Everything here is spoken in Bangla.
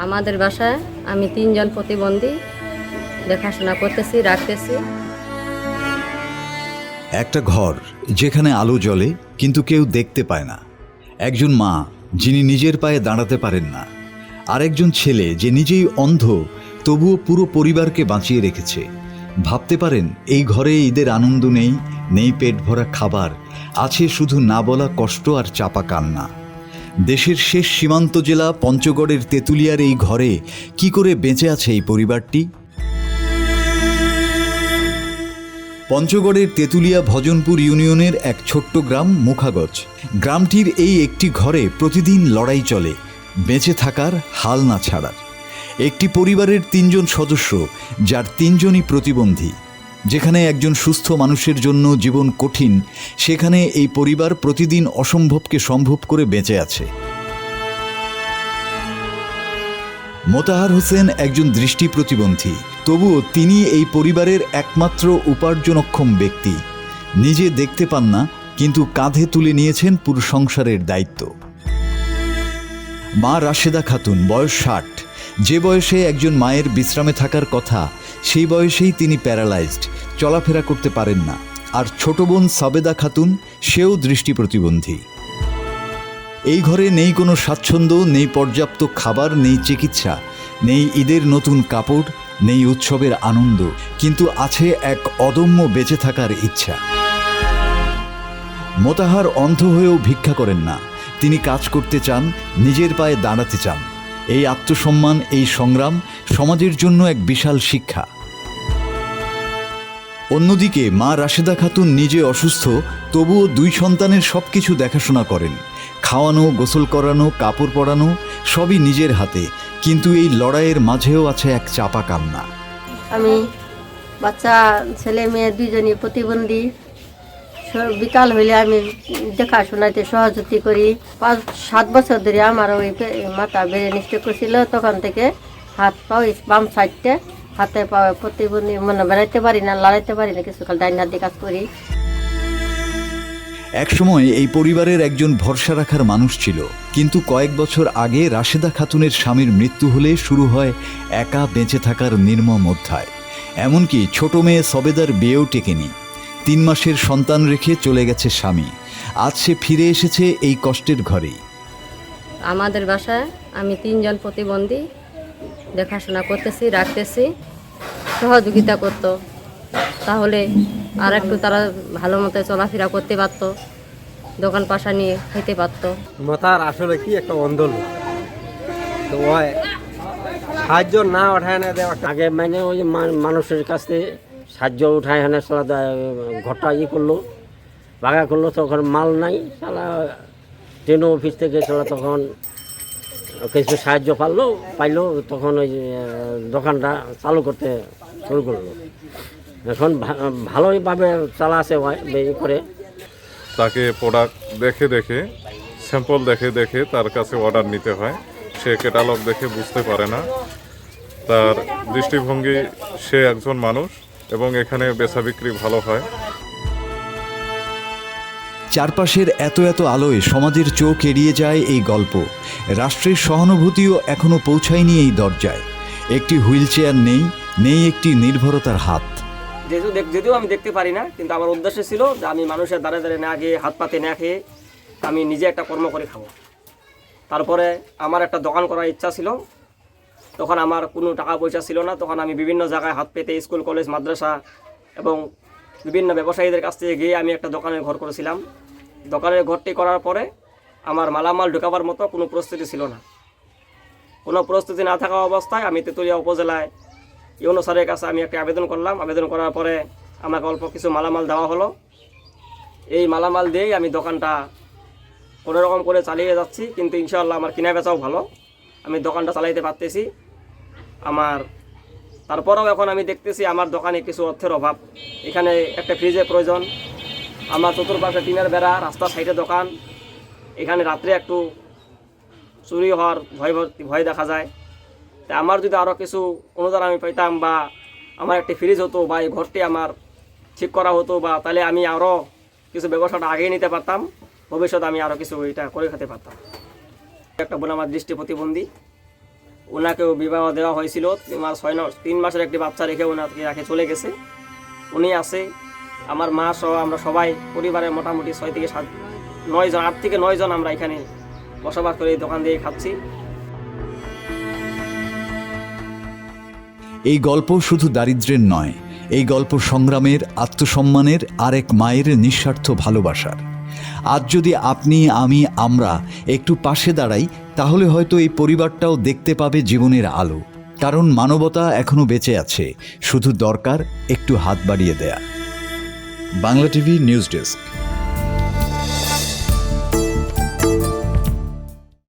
আমাদের বাসায় আমি 3 জন প্রতিবন্ধী দেখাশোনা করতেছি, রাখতেছি। একটা ঘর যেখানে আলো জ্বলে কিন্তু কেউ দেখতে পায় না। একজন মা যিনি নিজের পায়ে দাঁড়াতে পারেন না। আরেকজন ছেলে যে নিজেই অন্ধ তবুও পুরো পরিবারকে বাঁচিয়ে রেখেছে। ভাবতে পারেন এই ঘরে ঈদের আনন্দ নেই, নেই পেট ভরা খাবার, আছে শুধু না বলা কষ্ট আর চাপা কান্না। দেশের শেষ সীমান্ত জেলা পঞ্চগড়ের তেঁতুলিয়ার এই ঘরে কি করে বেঁচে আছে এই পরিবারটি? পঞ্চগড়ের তেঁতুলিয়া ভজনপুর ইউনিয়নের এক ছোট্ট গ্রাম মুখাগজ। গ্রামটির এই একটি ঘরে প্রতিদিন লড়াই চলে বেঁচে থাকার, হাল না ছাড়ার। একটি পরিবারের 3 জন সদস্য, যার 3 জনই প্রতিবন্ধী। যেখানে একজন সুস্থ মানুষের জন্য জীবন কঠিন, সেখানে এই পরিবার প্রতিদিন অসম্ভবকে সম্ভব করে বেঁচে আছে। মোতাহার হোসেন একজন দৃষ্টি প্রতিবন্ধী, তবুও তিনি এই পরিবারের একমাত্র উপার্জনক্ষম ব্যক্তি। নিজে দেখতে পান না, কিন্তু কাঁধে তুলে নিয়েছেন পুরো সংসারের দায়িত্ব। মা রাশেদা খাতুন, বয়স 60। যে বয়সে একজন মায়ের বিশ্রামে থাকার কথা, সেই বয়সেই তিনি প্যারালাইজড, চলাফেরা করতে পারেন না। আর ছোট বোন সাবেদা খাতুন, সেও দৃষ্টি প্রতিবন্ধী। এই ঘরে নেই কোনো স্বাচ্ছন্দ্য, নেই পর্যাপ্ত খাবার, নেই চিকিৎসা, নেই ঈদের নতুন কাপড়, নেই উৎসবের আনন্দ, কিন্তু আছে এক অদম্য বেঁচে থাকার ইচ্ছা। মোতাহার অন্ধ হয়েও ভিক্ষা করেন না। তিনি কাজ করতে চান, নিজের পায়ে দাঁড়াতে চান। এই আত্মসম্মান, এই সংগ্রাম সমাজের জন্য এক বিশাল শিক্ষা। অন্যদিকে মা রাশেদা খাতুন নিজে অসুস্থ, তবুও 2 সন্তানের সবকিছু দেখাশোনা করেন। খাওয়ানো, গোসল করানো, কাপড় পরানো সবই নিজের হাতে। কিন্তু এই লড়াইয়ের মাঝেও আছে এক চাপা কান্না। আমি বাচ্চা ছেলে মেয়ে 2 জনই প্রতিবন্ধী। বিকাল হইলে আমি দেখাশোনাতে সহযোগিতা করি। 5-7 বছর ধরে আমার ওই মাথা বেড়ে নিশ্চয় করছিল, তখন থেকে হাত পাও বাম সাইডটা, হাতে পাওয়া প্রতিবন্ধী, মানে বেড়াইতে পারি না, লড়াইতে পারি না, কিছুকাল ডাইন হাত দিয়ে কাজ করি। একসময় এই পরিবারের একজন ভরসা রাখার মানুষ ছিল, কিন্তু কয়েক বছর আগে রাশেদা খাতুনের স্বামীর মৃত্যু হলে শুরু হয় একা বেঁচে থাকার নির্মম অধ্যায়। এমনকি ছোট মেয়ে সবেদার বিয়েও টেকেনি। 3 মাসের সন্তান রেখে চলে গেছে স্বামী। আজ সে ফিরে এসেছে এই কষ্টের ঘরেই। আমাদের বাসায় আমি 3 জন প্রতিবন্ধী দেখাশোনা করতেছি, রাখতেছি। সহযোগিতা করতো, তাহলে আর একটু তারা ভালো মতো চলাফেরা করতে পারতো, দোকান পাশা নিয়ে খেতে পারতো। মাথার আসলে কি একটা অন্ধ লোক, তো ওই সাহায্য না ওঠায় না দেওয়া। আগে মানে ওই মানুষের কাছে সাহায্য উঠায় না, সালা ঘরটা করলো, বাগা করলো, তখন মাল নাই, সালা ট্রেন অফিস থেকে চলা, তখন কিছু সাহায্য পাইলো, তখন ওই দোকানটা চালু করতে শুরু করলো। এখন ভালোইভাবে চালা আছে করে। তাকে প্রোডাক্ট দেখে দেখে, স্যাম্পল দেখে দেখে তার কাছে অর্ডার নিতে হয়। সে ক্যাটালগ দেখে বুঝতে পারে না। তার দৃষ্টিভঙ্গি, সে একজন মানুষ এবং এখানে বেচা বিক্রি ভালো হয়। চারপাশের এত এত আলোয় সমাজের চোখ এড়িয়ে যায় এই গল্প। রাষ্ট্রের সহানুভূতিও এখনো পৌঁছায়নি এই দরজায়। একটি হুইল চেয়ার নেই, নেই একটি নির্ভরতার হাত। যদিও আমি দেখতে পারি না, কিন্তু আমার উদ্দেশ্য ছিল যে আমি মানুষের দ্বারে দ্বারে না গিয়ে, হাত পাতে না খেয়ে আমি নিজে একটা কর্ম করে খাবো। তারপরে আমার একটা দোকান করার ইচ্ছা ছিল। তখন আমার কোনো টাকা পয়সা ছিল না। তখন আমি বিভিন্ন জায়গায় হাত পেতে স্কুল, কলেজ, মাদ্রাসা এবং বিভিন্ন ব্যবসায়ীদের কাছ থেকে গিয়ে আমি একটা দোকানের ঘর করেছিলাম। দোকানের ঘরটি করার পরে আমার মালামাল ঢোকাবার মতো কোনো প্রস্তুতি ছিল না। কোনো প্রস্তুতি না থাকা অবস্থায় আমি তেঁতুলিয়া উপজেলায় ইউনো স্যারের কাছে আমি একটা আবেদন করলাম। আবেদন করার পরে আমাকে অল্প কিছু মালামাল দেওয়া হলো। এই মালামাল দিয়েই আমি দোকানটা কোনোরকম করে চালিয়ে যাচ্ছি, কিন্তু ইনশাআল্লাহ আমার কিনা বেচাও ভালো, আমি দোকানটা চালাইতে পারতেছি। তারপরেও এখন আমি দেখতেছি আমার দোকানে কিছু অর্থের অভাব। এখানে একটা ফ্রিজের প্রয়োজন। আমার চতুর্পাশে টিনের বেড়া, রাস্তার সাইডে দোকান। এখানে রাত্রে একটু চুরি হওয়ার ভয় দেখা যায়। তা আমার যদি আরও কিছু অনুদান আমি পাইতাম, বা আমার একটি ফ্রিজ হতো, বা এই ঘরটি আমার ঠিক করা হতো, বা তাহলে আমি আরও কিছু ব্যবসাটা আগিয়ে নিতে পারতাম। ভবিষ্যতে আমি আরও কিছু এটা করে খেতে পারতাম। একটা বোন আমার দৃষ্টি প্রতিবন্ধী, ওনাকেও বিবাহ দেওয়া হয়েছিল। 3 মাসের একটি বাচ্চা রেখে ওনাকে রাখে চলে গেছে। উনি আছে, আমার মা সহ আমরা সবাই পরিবারের মোটামুটি 6 থেকে 9 জন, 8 থেকে 9 জন আমরা এখানে বসবাস করে এই দোকান দিয়ে খাচ্ছি। এই গল্প শুধু দারিদ্র্যের নয়, এই গল্প সংগ্রামের, আত্মসম্মানের আর এক মায়ের নিঃস্বার্থ ভালোবাসার। আজ যদি আপনি, আমি, আমরা একটু পাশে দাঁড়াই, তাহলে হয়তো এই পরিবারটাও দেখতে পাবে জীবনের আলো। কারণ মানবতা এখনো বেঁচে আছে, শুধু দরকার একটু হাত বাড়িয়ে দেয়া। Bangla TV news desk.